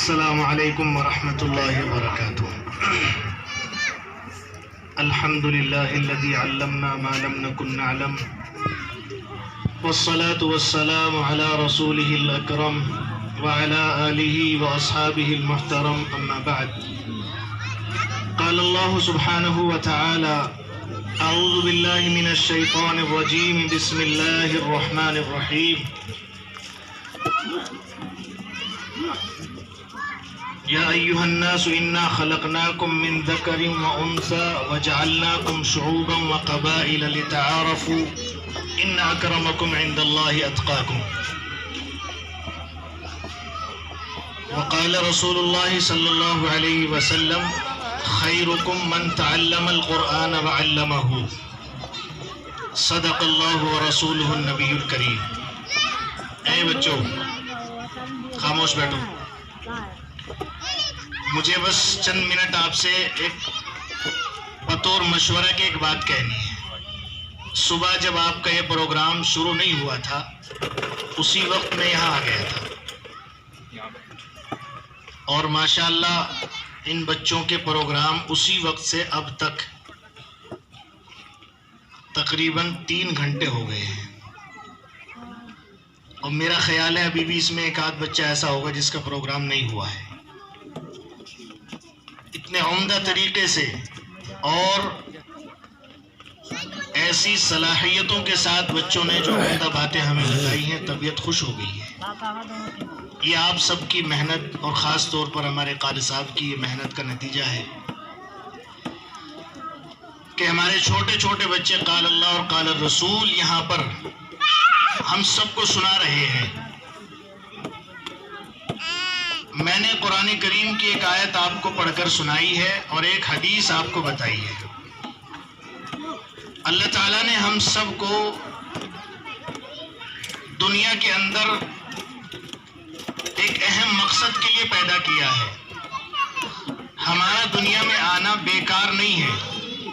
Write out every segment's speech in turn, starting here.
السلام علیکم ورحمۃ اللہ وبرکاتہ۔ الحمد للہ الذی علمنا ما لم نکن نعلم، والصلاة والسلام علی رسولہ الاکرم وعلی آلہ واصحابہ المحترم، اما بعد۔ قال اللہ سبحانہ وتعالی: اعوذ باللہ من الشیطان الرجیم، بسم اللہ الرحمن الرحیم۔ یا ایہا الناس انا خلقناکم من ذکر وانثی وجعلناکم شعوبا وقبائل لتعارفوا ان اکرمکم عند اللہ اتقاکم۔ وقال رسول اللہ صلی اللہ علیہ وسلم: خیرکم من تعلم القرآن وعلمہ، صدق اللہ ورسولہ النبی الکریم۔ اے بچوں، خاموش بیٹھو، مجھے بس چند منٹ آپ سے ایک بطور مشورہ کے ایک بات کہنی ہے۔ صبح جب آپ کا یہ پروگرام شروع نہیں ہوا تھا، اسی وقت میں یہاں آ گیا تھا، اور ماشاءاللہ ان بچوں کے پروگرام اسی وقت سے اب تک تقریباً 3 گھنٹے ہو گئے ہیں، اور میرا خیال ہے ابھی بھی اس میں ایک آدھ بچہ ایسا ہوگا جس کا پروگرام نہیں ہوا ہے۔ اتنے عمدہ طریقے سے اور ایسی صلاحیتوں کے ساتھ بچوں نے جو عمدہ باتیں ہمیں بتائی ہیں، طبیعت خوش ہو گئی ہے۔ یہ آپ سب کی محنت اور خاص طور پر ہمارے قاری صاحب کی یہ محنت کا نتیجہ ہے کہ ہمارے چھوٹے چھوٹے بچے قال اللہ اور قال الرسول یہاں پر ہم سب کو سنا رہے ہیں۔ میں نے قرآن کریم کی ایک آیت آپ کو پڑھ کر سنائی ہے اور ایک حدیث آپ کو بتائی ہے۔ اللہ تعالیٰ نے ہم سب کو دنیا کے اندر ایک اہم مقصد کے لیے پیدا کیا ہے۔ ہمارا دنیا میں آنا بیکار نہیں ہے،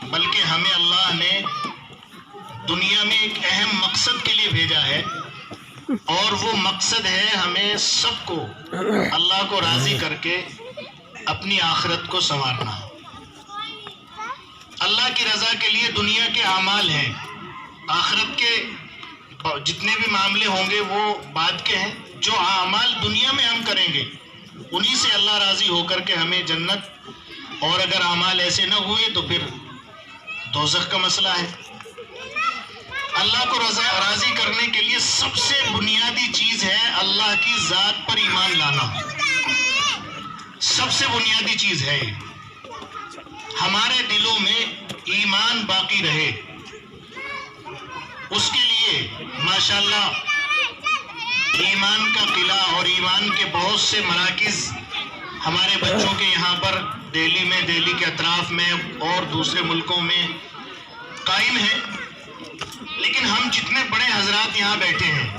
بلکہ ہمیں اللہ نے دنیا میں ایک اہم مقصد کے لیے بھیجا ہے، اور وہ مقصد ہے ہمیں سب کو اللہ کو راضی کر کے اپنی آخرت کو سنوارنا۔ اللہ کی رضا کے لیے دنیا کے اعمال ہیں، آخرت کے جتنے بھی معاملے ہوں گے وہ بعد کے ہیں۔ جو اعمال دنیا میں ہم کریں گے انہی سے اللہ راضی ہو کر کے ہمیں جنت، اور اگر اعمال ایسے نہ ہوئے تو پھر دوزخ کا مسئلہ ہے۔ اللہ کو راضی کرنے کے لیے سب سے بنیادی چیز ہے اللہ کی ذات پر ایمان لانا۔ سب سے بنیادی چیز ہے ہمارے دلوں میں ایمان باقی رہے، اس کے لیے ماشاءاللہ ایمان کا قلعہ اور ایمان کے بہت سے مراکز ہمارے بچوں کے یہاں پر دہلی میں، دہلی کے اطراف میں اور دوسرے ملکوں میں قائم ہیں۔ لیکن ہم جتنے بڑے حضرات یہاں بیٹھے ہیں،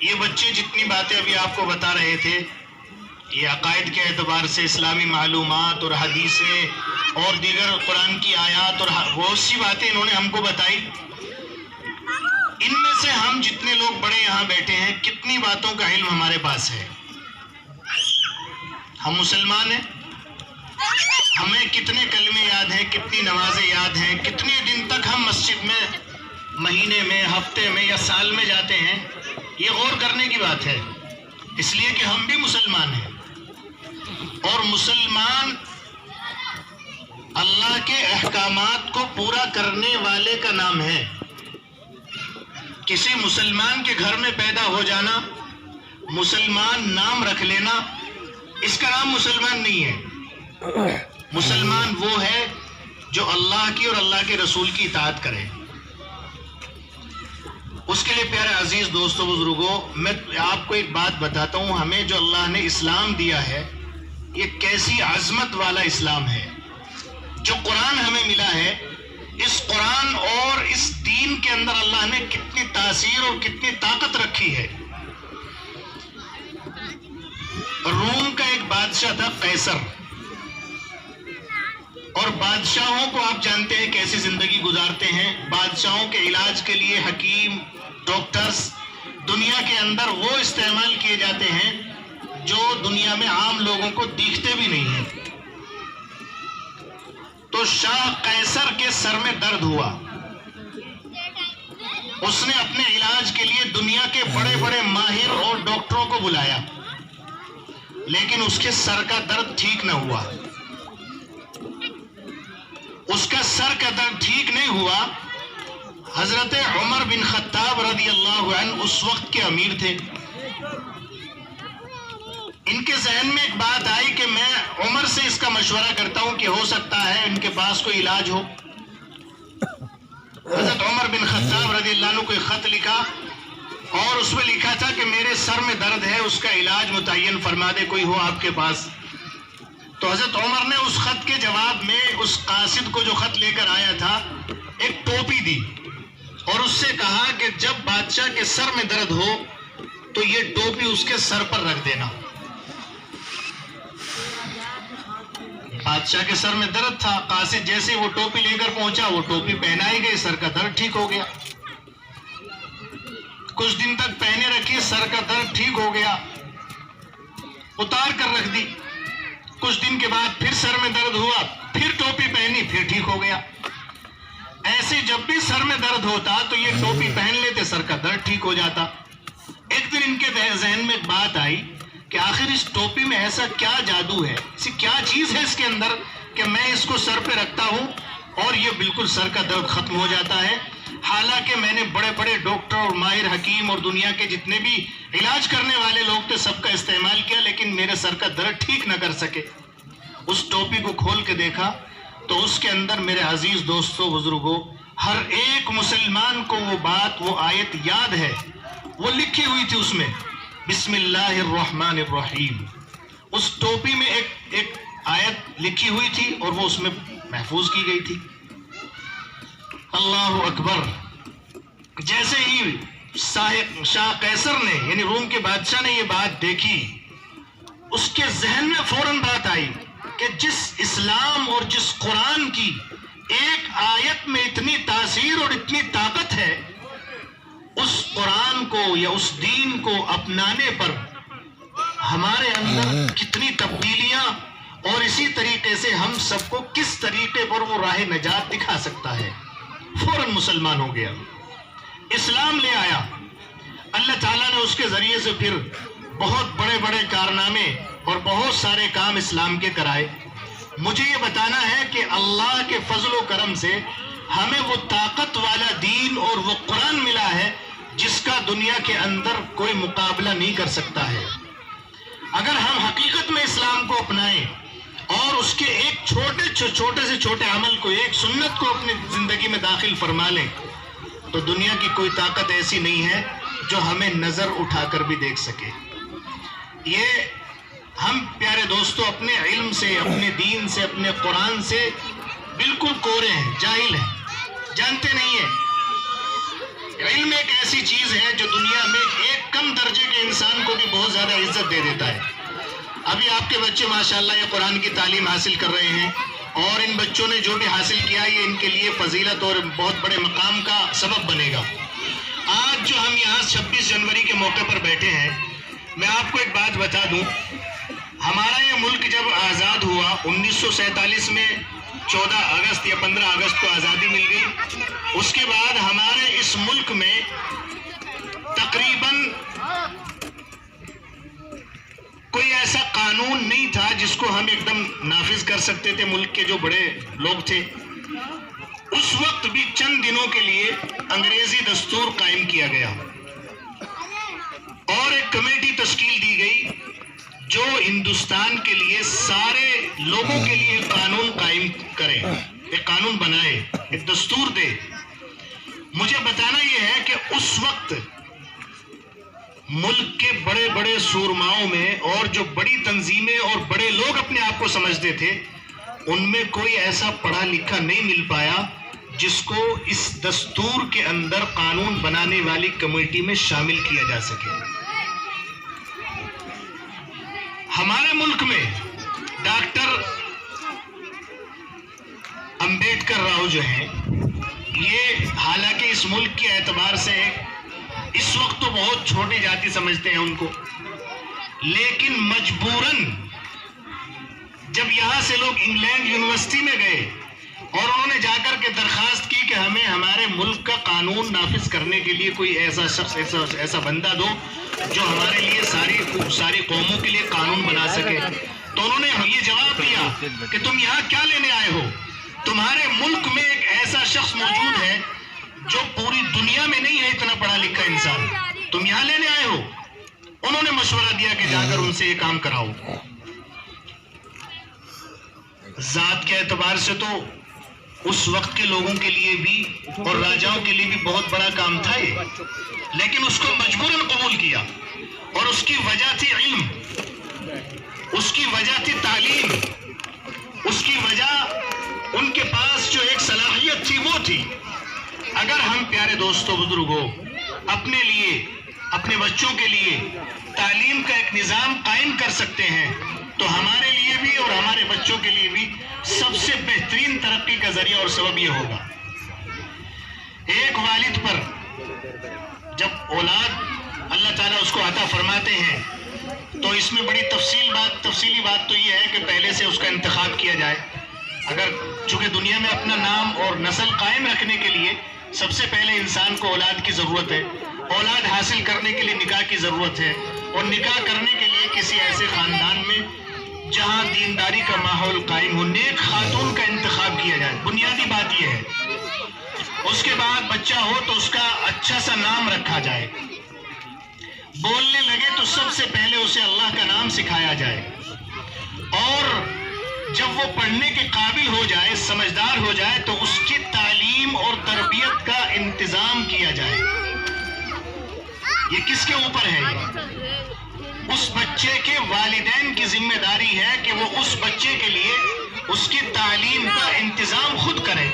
یہ بچے جتنی باتیں ابھی آپ کو بتا رہے تھے، یہ عقائد کے اعتبار سے اسلامی معلومات اور حدیثیں اور دیگر قرآن کی آیات اور بہت سی باتیں انہوں نے ہم کو بتائی۔ ان میں سے ہم جتنے لوگ بڑے یہاں بیٹھے ہیں، کتنی باتوں کا علم ہمارے پاس ہے؟ ہم مسلمان ہیں، ہمیں کتنے کلمے یاد ہیں، کتنی نمازیں یاد ہیں، کتنے دن تک ہم مسجد میں مہینے میں، ہفتے میں یا سال میں جاتے ہیں؟ یہ غور کرنے کی بات ہے، اس لیے کہ ہم بھی مسلمان ہیں، اور مسلمان اللہ کے احکامات کو پورا کرنے والے کا نام ہے۔ کسی مسلمان کے گھر میں پیدا ہو جانا، مسلمان نام رکھ لینا، اس کا نام مسلمان نہیں ہے۔ مسلمان وہ ہے جو اللہ کی اور اللہ کے رسول کی اطاعت کرے۔ اس کے لیے پیارے عزیز دوستو بزرگوں، میں آپ کو ایک بات بتاتا ہوں، ہمیں جو اللہ نے اسلام دیا ہے، یہ کیسی عظمت والا اسلام ہے۔ جو قرآن ہمیں ملا ہے، اس قرآن اور اس دین کے اندر اللہ نے کتنی تاثیر اور کتنی طاقت رکھی ہے۔ روم کا ایک بادشاہ تھا قیصر، اور بادشاہوں کو آپ جانتے ہیں کیسی زندگی گزارتے ہیں۔ بادشاہوں کے علاج کے لیے حکیم، ڈاکٹرز دنیا کے اندر وہ استعمال کیے جاتے ہیں جو دنیا میں عام لوگوں کو دیکھتے بھی نہیں ہیں. تو شاہ قیصر کے سر میں درد ہوا. اس نے اپنے علاج کے لیے دنیا کے بڑے بڑے ماہر اور ڈاکٹروں کو بلایا، لیکن اس کے سر کا درد ٹھیک نہ ہوا. اس کا سر کا درد ٹھیک نہیں ہوا. حضرت عمر بن خطاب رضی اللہ عنہ اس وقت کے امیر تھے. ان کے ذہن میں ایک بات آئی کہ میں عمر سے اس کا مشورہ کرتا ہوں کہ ہو سکتا ہے ان کے پاس کوئی علاج ہو. حضرت عمر بن خطاب رضی اللہ عنہ کو ایک خط لکھا اور اس میں لکھا تھا کہ میرے سر میں درد ہے، اس کا علاج متعین فرما دے، کوئی ہو آپ کے پاس. تو حضرت عمر نے اس خط کے جواب میں اس قاصد کو جو خط لے کر آیا تھا ایک ٹوپی دی اور اس سے کہا کہ جب بادشاہ کے سر میں درد ہو تو یہ ٹوپی اس کے سر پر رکھ دینا. بادشاہ کے سر میں درد تھا، قاصد جیسے وہ ٹوپی لے کر پہنچا، وہ ٹوپی پہنائی گئی، سر کا درد ٹھیک ہو گیا. کچھ دن تک پہنے رکھی، سر کا درد ٹھیک ہو گیا، اتار کر رکھ دی. کچھ دن کے بعد پھر سر میں درد ہوا، پھر ٹوپی پہنی، پھر ٹھیک ہو گیا. ایسے جب بھی سر میں درد ہوتا تو یہ ٹوپی پہن لیتے، سر کا درد ٹھیک ہو جاتا. ایک دن ان کے ذہن میں ایک بات آئی کہ آخر اس ٹوپی میں ایسا کیا جادو ہے، ایسی کیا چیز ہے اس کے اندر کہ میں اس کو سر پہ رکھتا ہوں اور یہ بالکل سر کا درد ختم ہو جاتا ہے. حالانکہ میں نے بڑے بڑے ڈاکٹر اور ماہر حکیم اور دنیا کے جتنے بھی علاج کرنے والے لوگ تھے سب کا استعمال کیا، لیکن میرے سر کا درد ٹھیک نہ کر سکے. اس ٹوپی کو کھول کے دیکھا تو اس کے اندر میرے عزیز دوستوں بزرگوں ہر ایک مسلمان کو وہ بات، وہ آیت یاد ہے. وہ لکھی ہوئی تھی اس میں بسم اللہ الرحمن الرحیم. اس ٹوپی میں ایک آیت لکھی ہوئی تھی اور وہ اس میں محفوظ کی گئی تھی. اللہ اکبر. جیسے ہی شاہ قیصر نے یعنی روم کے بادشاہ نے یہ بات دیکھی، اس کے ذہن میں فوراً بات آئی کہ جس اسلام اور جس قرآن کی ایک آیت میں اتنی تاثیر اور اتنی طاقت ہے، اس قرآن کو یا اس دین کو اپنانے پر ہمارے اندر کتنی تبدیلیاں اور اسی طریقے سے ہم سب کو کس طریقے پر وہ راہ نجات دکھا سکتا ہے. فوراً مسلمان ہو گیا، اسلام لے آیا. اللہ تعالیٰ نے اس کے ذریعے سے پھر بہت بڑے بڑے کارنامے اور بہت سارے کام اسلام کے کرائے. مجھے یہ بتانا ہے کہ اللہ کے فضل و کرم سے ہمیں وہ طاقت والا دین اور وہ قرآن ملا ہے جس کا دنیا کے اندر کوئی مقابلہ نہیں کر سکتا ہے. اگر ہم حقیقت میں اسلام کو اپنائیں اور اس کے ایک چھوٹے سے چھوٹے عمل کو، ایک سنت کو اپنی زندگی میں داخل فرما لیں تو دنیا کی کوئی طاقت ایسی نہیں ہے جو ہمیں نظر اٹھا کر بھی دیکھ سکے. یہ ہم پیارے دوستوں اپنے علم سے، اپنے دین سے، اپنے قرآن سے بالکل کورے ہیں، جاہل ہیں، جانتے نہیں ہیں. علم ایک ایسی چیز ہے جو دنیا میں ایک کم درجے کے انسان کو بھی بہت زیادہ عزت دے دیتا ہے. ابھی آپ کے بچے ماشاءاللہ یہ قرآن کی تعلیم حاصل کر رہے ہیں اور ان بچوں نے جو بھی حاصل کیا یہ ان کے لیے فضیلت اور بہت بڑے مقام کا سبب بنے گا. آج جو ہم یہاں 26 جنوری کے موقع پر بیٹھے ہیں، میں آپ کو ایک بات بتا دوں. ہمارا یہ ملک جب آزاد ہوا 1947 میں 14 اگست یا 15 اگست کو آزادی مل گئی. اس کے بعد ہمارے اس ملک میں تقریباً کوئی ایسا قانون نہیں تھا جس کو ہم ایک دم نافذ کر سکتے تھے. ملک کے جو بڑے لوگ تھے اس وقت بھی چند دنوں کے لیے انگریزی دستور قائم کیا گیا اور ایک کمیٹی تشکیل دی گئی جو ہندوستان کے لیے سارے لوگوں کے لیے قانون قائم کرے، ایک قانون بنائے، ایک دستور دے. مجھے بتانا یہ ہے کہ اس وقت ملک کے بڑے بڑے سورماؤں میں اور جو بڑی تنظیمیں اور بڑے لوگ اپنے آپ کو سمجھتے تھے ان میں کوئی ایسا پڑھا لکھا نہیں مل پایا جس کو اس دستور کے اندر قانون بنانے والی کمیٹی میں شامل کیا جا سکے. ہمارے ملک میں ڈاکٹر امبیڈکر راؤ جو ہیں، یہ حالانکہ اس ملک کے اعتبار سے اس وقت تو بہت چھوٹی جاتی سمجھتے ہیں ان کو، لیکن مجبوراً جب یہاں سے لوگ انگلینڈ یونیورسٹی میں گئے اور انہوں نے جا کر کے درخواست کی کہ ہمیں ہمارے ملک کا قانون نافذ کرنے کے لیے کوئی ایسا شخص ایسا بندہ دو جو ہمارے لیے ساری قوموں کے لیے قانون بنا سکے، تو انہوں نے یہ جواب دیا کہ تم یہاں کیا لینے آئے ہو؟ تمہارے ملک میں ایک ایسا شخص موجود ہے جو پوری دنیا میں نہیں ہے اتنا پڑھا لکھا انسان، تم یہاں لینے آئے ہو؟ انہوں نے مشورہ دیا کہ جا کر ان سے یہ کام کراؤ۔ ذات کے اعتبار سے تو اس وقت کے لوگوں کے لیے بھی اور راجاؤں کے لیے بھی بہت بڑا کام تھا یہ، لیکن اس کو مجبوراً قبول کیا، اور اس کی وجہ تھی علم، اس کی وجہ تھی تعلیم، اس کی وجہ ان کے پاس جو ایک صلاحیت تھی وہ تھی۔ اگر ہم پیارے دوستو بزرگوں اپنے لیے، اپنے بچوں کے لیے تعلیم کا ایک نظام قائم کر سکتے ہیں تو ہمارے لیے بھی اور ہمارے بچوں کے لیے بھی سب سے بہترین ترقی کا ذریعہ اور سبب یہ ہوگا۔ ایک والد پر جب اولاد اللہ تعالیٰ اس کو عطا فرماتے ہیں تو اس میں بڑی تفصیلی بات تو یہ ہے کہ پہلے سے اس کا انتخاب کیا جائے۔ اگر چونکہ دنیا میں اپنا نام اور نسل قائم رکھنے کے لیے سب سے پہلے انسان کو اولاد کی ضرورت ہے، اولاد حاصل کرنے کے لیے نکاح کی ضرورت ہے، اور نکاح کرنے کے لیے کسی ایسے خاندان میں جہاں دینداری کا ماحول قائم ہو، نیک خاتون کا انتخاب کیا جائے، بنیادی بات یہ ہے۔ اس کے بعد بچہ ہو تو اس کا اچھا سا نام رکھا جائے، بولنے لگے تو سب سے پہلے اسے اللہ کا نام سکھایا جائے، اور جب وہ پڑھنے کے قابل ہو جائے، سمجھدار ہو جائے تو اس کی تعلیم اور تربیت کا انتظام کیا جائے۔ یہ کس کے اوپر ہے؟ اس بچے کے والدین کی ذمہ داری ہے کہ وہ اس بچے کے لیے اس کی تعلیم کا انتظام خود کرے،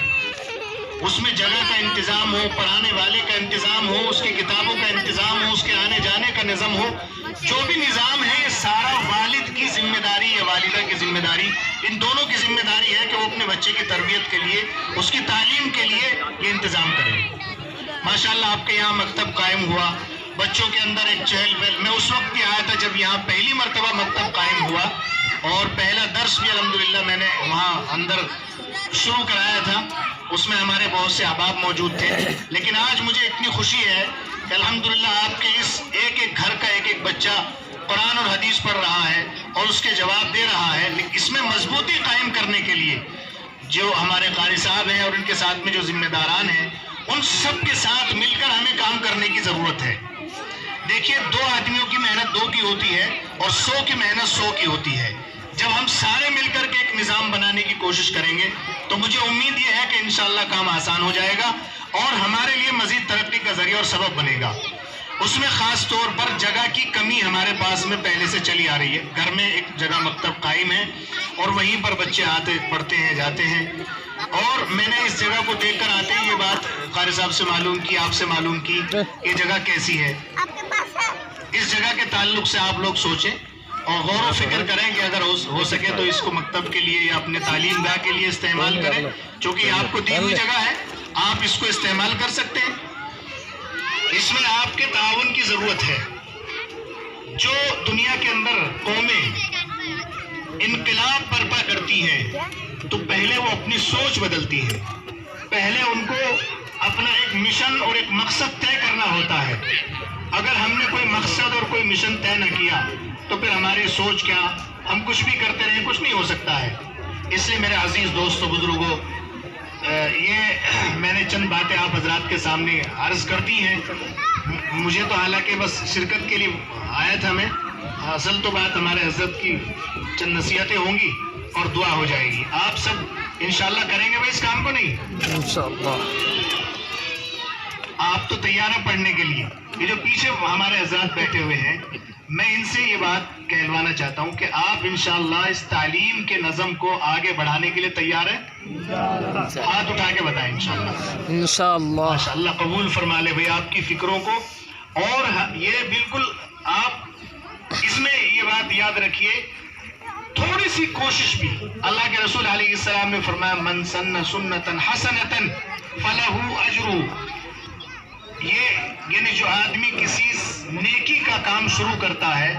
اس میں جگہ کا انتظام ہو، پڑھانے والے کا انتظام ہو، اس کی کتابوں کا انتظام ہو، اس کے آنے جانے کا نظم ہو، جو بھی نظام ہے یہ سارا والد کی ذمہ داری یا والدہ کی ذمہ داری، ان دونوں کی ذمہ داری ہے کہ وہ اپنے بچے کی تربیت کے لیے، اس کی تعلیم کے لیے یہ انتظام کریں۔ ماشاءاللہ آپ کے یہاں مکتب قائم ہوا، بچوں کے اندر ایک چہل پہل، میں اس وقت بھی آیا تھا جب یہاں پہلی مرتبہ مکتب قائم ہوا، اور پہلا درس بھی الحمدللہ میں نے وہاں اندر شروع کرایا تھا، اس میں ہمارے بہت سے احباب موجود تھے، لیکن آج مجھے اتنی خوشی ہے کہ الحمدللہ آپ کے اس ایک ایک گھر کا ایک ایک بچہ قرآن اور حدیث پڑھ رہا ہے اور اس کے جواب دے رہا ہے۔ اس میں مضبوطی قائم کرنے کے لیے جو ہمارے قاری صاحب ہیں اور ان کے ساتھ میں جو ذمہ داران ہیں، ان سب کے ساتھ مل کر ہمیں کام کرنے کی ضرورت ہے۔ دیکھیے، 2 آدمیوں کی محنت 2 کی ہوتی ہے اور 100 کی محنت 100 کی ہوتی ہے۔ جب ہم سارے مل کر کے ایک نظام بنانے کی کوشش کریں گے تو مجھے امید یہ ہے کہ انشاءاللہ کام آسان ہو جائے گا اور ہمارے لیے مزید ترقی کا ذریعہ اور سبب بنے گا۔ اس میں خاص طور پر جگہ کی کمی ہمارے پاس میں پہلے سے چلی آ رہی ہے۔ گھر میں ایک جگہ مکتب قائم ہے اور وہیں پر بچے آتے پڑھتے ہیں جاتے ہیں، اور میں نے اس جگہ کو دیکھ کر آتے ہی یہ بات قاری صاحب سے معلوم کی، آپ سے معلوم کی، یہ جگہ کیسی ہے۔ اس جگہ کے تعلق سے آپ لوگ سوچیں اور غور و فکر کریں کہ اگر ہو سکے تو اس کو مکتب کے لیے یا اپنے تعلیم گاہ کے لیے استعمال کریں، چونکہ یہ آپ کو دی ہوئی جگہ ہے، آپ اس کو استعمال کر سکتے ہیں۔ اس میں آپ کے تعاون کی ضرورت ہے۔ جو دنیا کے اندر قومیں انقلاب برپا کرتی ہیں تو پہلے وہ اپنی سوچ بدلتی ہیں، پہلے ان کو اپنا ایک مشن اور ایک مقصد طے کرنا ہوتا ہے۔ اگر ہم نے کوئی مقصد اور کوئی مشن طے نہ کیا تو پھر ہماری سوچ کیا، ہم کچھ بھی کرتے رہیں، کچھ نہیں ہو سکتا ہے۔ اس لیے میرے عزیز دوستو بزرگوں، یہ میں نے چند باتیں آپ حضرات کے سامنے عرض کر دی ہیں۔ مجھے تو حالانکہ بس شرکت کے لیے آیا تھا میں، اصل تو بات ہمارے حضرت کی چند نصیحتیں ہوں گی اور دعا ہو جائے گی۔ آپ سب انشاءاللہ کریں گے بھائی اس کام کو؟ نہیں انشاءاللہ؟ آپ تو تیار ہیں پڑھنے کے لیے۔ یہ جو پیچھے ہمارے حضرات بیٹھے ہوئے ہیں، میں ان سے یہ بات کہلوانا چاہتا ہوں کہ آپ انشاءاللہ اس تعلیم کے نظم کو آگے بڑھانے کے لیے تیار ہیں؟ ہاتھ اٹھا کے بتائیں انشاءاللہ۔ انشاءاللہ ماشاءاللہ قبول فرما لے بھئی آپ کی فکروں کو، اور یہ بالکل آپ اس میں یہ بات یاد رکھیے، تھوڑی سی کوشش بھی، اللہ کے رسول علیہ السلام نے فرمایا من سن سنتا حسنتا فلہ اجر، یہ یعنی جو آدمی کسی نیکی کا کام شروع کرتا ہے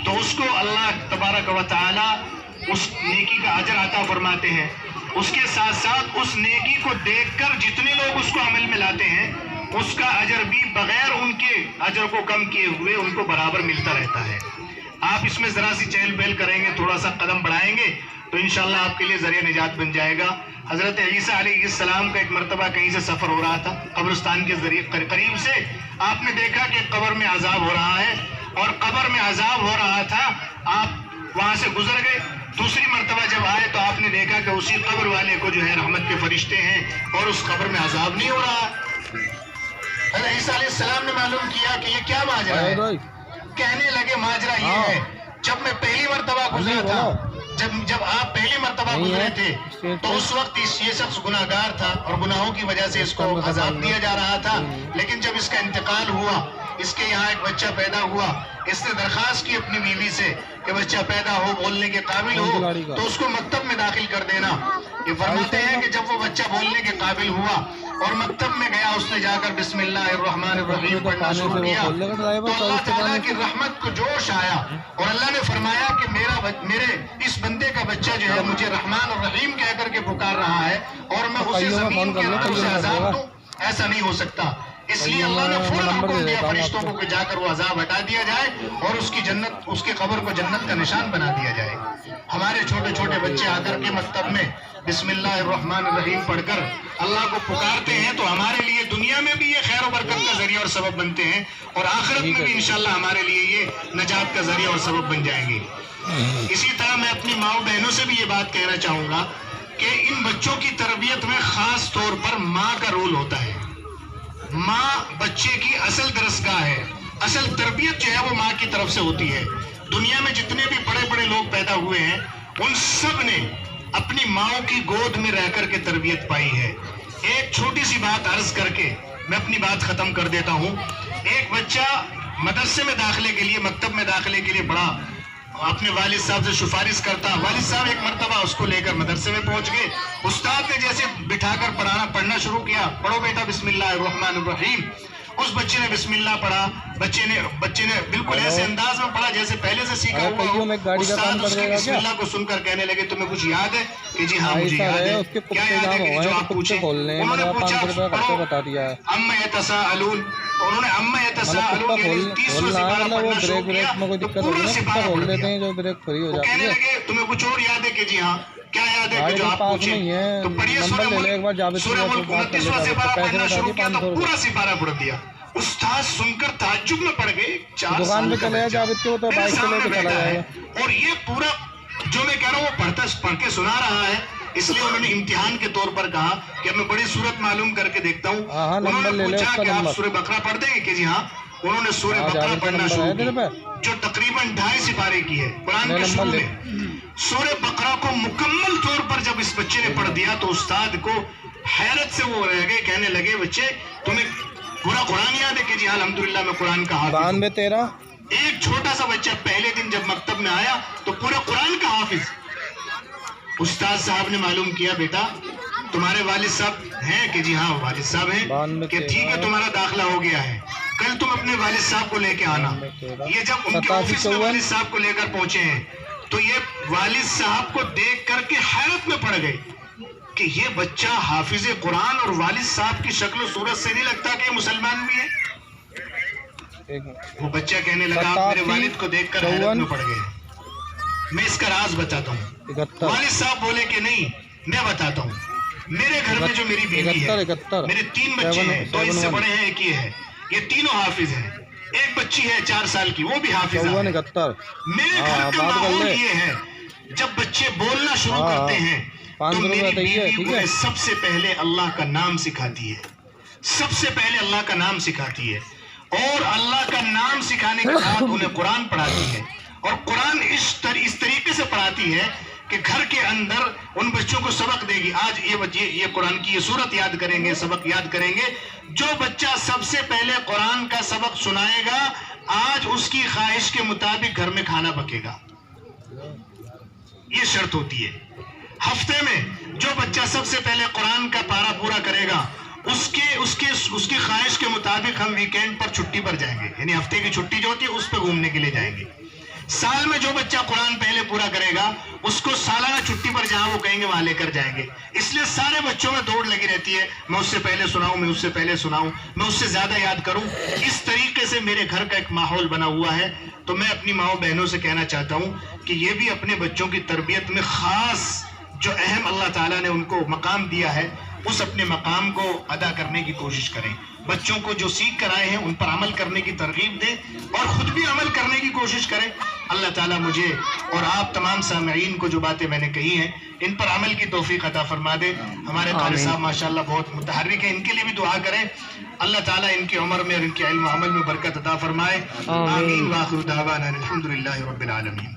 تو اس کو اللہ تبارک و تعالی اس نیکی کا اجر عطا فرماتے ہیں. اس کے ساتھ ساتھ اس نیکی کو دیکھ کر جتنے لوگ اس کو عمل میں لاتے ہیں اس کا اجر بھی بغیر ان کے اجر کو کم کیے ہوئے ان کو برابر ملتا رہتا ہے. آپ اس میں ذرا سی چہل پہل کریں گے, تھوڑا سا قدم بڑھائیں گے تو انشاءاللہ آپ کے لیے ذریعہ نجات بن جائے گا. حضرت عیسیٰ علیہ السلام کا ایک مرتبہ کہیں سے سفر ہو رہا تھا, قبرستان کے ذریعے قریب سے آپ نے دیکھا کہ قبر میں عذاب ہو رہا ہے, اور قبر میں عذاب ہو رہا تھا, آپ وہاں سے گزر گئے. دوسری مرتبہ جب آئے تو آپ نے دیکھا کہ اسی قبر والے کو جو ہے رحمت کے فرشتے ہیں اور اس قبر میں عذاب نہیں ہو رہا. حضرت عیسیٰ علیہ السلام نے معلوم کیا کہ یہ کیا ماجرا ہے. کہنے لگے ماجرا یہ ہے, جب میں پہلی مرتبہ گزرا تھا, جب آپ پہلی مرتبہ گزرے تھے تو اس وقت یہ شخص گناہگار تھا اور گناہوں کی وجہ سے اس کو عذاب دیا جا رہا تھا. لیکن جب اس کا انتقال ہوا, اس کے یہاں ایک بچہ پیدا ہوا, اس نے درخواست کی اپنی بیوی سے کہ بچہ پیدا ہو, بولنے کے قابل ہو تو اس کو مکتب میں داخل کر دینا. یہ فرماتے ہیں کہ جب وہ بچہ بولنے کے قابل ہوا اور مکتب میں گیا, اس نے جا کر بسم اللہ الرحمن الرحیم پڑھنا شروع کیا تو اللہ تعالیٰ کی رحمت کو جوش آیا اور اللہ نے فرمایا کہ میرے اس بندے کا بچہ جو ہے مجھے رحمان اور رحیم کہہ کر کے پکار رہا ہے اور میں اسے زمین کے اندر سے عذاب دوں, ایسا نہیں ہو سکتا. اس لیے اللہ نے فوراً حکم دیا فرشتوں کو کہ جا کر وہ عذاب ہٹا دیا جائے اور اس کی جنت, اس کے قبر کو جنت کا نشان بنا دیا جائے. ہمارے چھوٹے چھوٹے بچے آ کر کے مکتب میں بسم اللہ الرحمن الرحیم پڑھ کر اللہ کو پکارتے ہیں تو ہمارے لیے دنیا میں بھی یہ خیر و برکت کا ذریعہ اور سبب بنتے ہیں, اور آخرت میں بھی انشاءاللہ ہمارے لیے یہ نجات کا ذریعہ اور سبب بن جائیں گے. اسی طرح میں اپنی ماؤں بہنوں سے بھی یہ بات کہنا چاہوں گا کہ ان بچوں کی تربیت میں خاص طور پر ماں کا رول ہوتا ہے. ماں بچے کی اصل درسگاہ ہے, اصل تربیت جو ہے وہ ماں کی طرف سے ہوتی ہے. دنیا میں جتنے بھی بڑے بڑے لوگ پیدا ہوئے ہیں ان سب نے اپنی ماں کی گود میں رہ کر کے تربیت پائی ہے. ایک چھوٹی سی بات عرض کر کے میں اپنی بات ختم کر دیتا ہوں. ایک بچہ مدرسے میں داخلے کے لیے, مکتب میں داخلے کے لیے بڑا اپنے والد صاحب سے سفارش کرتا. والد صاحب ایک مرتبہ اس کو لے کر مدرسے میں پہنچ گئے. استاد نے جیسے بٹھا کر پڑھنا شروع کیا, پڑھو بیٹا بسم اللہ الرحمن الرحیم. اس بچے نے بسم اللہ پڑھا. بچے نے بالکل ایسے انداز میں پڑھا جیسے پہلے سے سیکھا ہوا ہو. استاد اس کے بسم اللہ کو سن کر کہنے لگے تمہیں کچھ یاد ہے؟ کہ جی ہاں مجھے یاد ہے. کیا یاد ہے کہ جو آپ پوچھیں؟ انہوں نے پوچھا اما یتساءلون, انہوں نے اما یتساءلون یعنی 30 سپارہ پڑھنا شروع کیا تو پورا سپارہ پڑھ دیا. وہ کہنے لگے تمہیں کچھ اور یاد ہے؟ کہ جی ہاں. کیا یاد ہے کہ جو آپ پوچھیں؟ تو پڑھیے سورہ ملک 29واں سپارہ پڑھنا شروع کیا تو پورا سپارہ پڑھ دیا. استاد سن کر تعجب میں پڑ گئے. 4 سال کا بچہ میرے سامنے بیٹھا ہے اور یہ پورا جو میں کہہ رہا ہوں وہ پڑھ کے سنا رہا ہے. اس لیے انہوں نے امتحان کے طور پر کہا کہ میں بڑی صورت معلوم کر کے دیکھتا ہوں. انہوں نے پوچھا کہ آپ سورہ بقرہ پڑھ دیں گے؟ کہ جی ہاں. انہوں نے سورہ بقرہ پڑھنا شروع کی جو تقریباً 2.5 سپارے کی ہے قرآن کے شروع میں. سورہ بقرہ کو مکمل طور پر جب اس بچے نے پڑھ دیا تو استاد کو حیرت سے وہ رہ گئے. کہنے لگے بچے تمہیں پورا قرآن یاد ہے؟ کہ جی الحمدللہ میں قرآن کا حافظ ہوں. ایک چھوٹا سا بچہ پہلے دن جب مکتب میں آیا تو پورا قرآن کا حافظ. استاد صاحب نے معلوم کیا بیٹا تمہارے والد صاحب ہیں؟ کہ جی ہاں والد صاحب ہیں. کہ ٹھیک ہے تمہارا داخلہ ہو گیا ہے, کل تم اپنے والد صاحب کو لے کے آنا. یہ جب ان کے آفس میں والد صاحب کو لے کر پہنچے ہیں تو یہ والد صاحب کو دیکھ کر کے حیرت میں پڑ گئے کہ یہ بچہ حافظ قرآن اور والد صاحب کی شکل و صورت سے نہیں لگتا کہ یہ مسلمان بھی ہے. وہ بچہ کہنے لگا آپ میرے والد کو دیکھ کر حیرت میں پڑ گئے. میں اس کا راز بتاتا ہوں. والد صاحب بولے کہ نہیں میں بتاتا ہوں. میرے گھر میں جو میری بیوی ہے, میرے 3 بچے ہیں, 2 اس سے بڑے ہیں, ایک یہ ہے. یہ تینوں حافظ ہیں. ایک بچی ہے 4 سال کی, وہ بھی حافظ ہے. میرے گھر کا ماحول یہ ہے جب بچے بولنا شروع کرتے ہیں تو میری بیوی انہیں سب سے پہلے اللہ کا نام سکھاتی ہے. سب سے پہلے اللہ کا نام سکھاتی ہے اور اللہ کا نام سکھانے کے بعد انہیں قرآن پڑھاتی ہے. اور قرآن اس طریقے سے پڑھاتی ہے کہ گھر کے اندر ان بچوں کو سبق دے گی. آج یہ قرآن کی یہ صورت یاد کریں گے, سبق یاد کریں گے. جو بچہ سب سے پہلے قرآن کا سبق سنائے گا آج اس کی خواہش کے مطابق گھر میں کھانا پکے گا. یہ شرط ہوتی ہے. ہفتے میں جو بچہ سب سے پہلے قرآن کا پارا پورا کرے گا اس کی خواہش کے مطابق ہم ویکینڈ پر چھٹی پر جائیں گے, یعنی ہفتے کی چھٹی جو ہوتی ہے اس پہ گھومنے کے لیے جائیں گے. سال میں جو بچہ قرآن پہلے پورا کرے گا اس کو سالانہ چھٹی پر جہاں وہ کہیں گے وہاں لے کر جائیں گے. اس لیے سارے بچوں میں دوڑ لگی رہتی ہے, میں اس سے پہلے سناؤں, میں اس سے پہلے سناؤں, میں اس سے زیادہ یاد کروں. اس طریقے سے میرے گھر کا ایک ماحول بنا ہوا ہے. تو میں اپنی ماؤں بہنوں سے کہنا چاہتا ہوں کہ یہ بھی اپنے بچوں کی تربیت میں خاص جو اہم اللہ تعالیٰ نے ان کو مقام دیا ہے اس اپنے مقام کو ادا کرنے کی کوشش کریں. بچوں کو جو سیکھ کر آئے ہیں ان پر عمل کرنے کی ترغیب دیں اور خود بھی عمل کرنے کی کوشش کریں. اللہ تعالیٰ مجھے اور آپ تمام سامعین کو جو باتیں میں نے کہی ہیں ان پر عمل کی توفیق عطا فرما دے. ہمارے قاری صاحب ماشاءاللہ بہت متحرک ہیں, ان کے لیے بھی دعا کریں. اللہ تعالیٰ ان کی عمر میں اور ان کے علم و عمل میں برکت عطا فرمائے. آمین وآخر دعوانا الحمدللہ رب العالمین.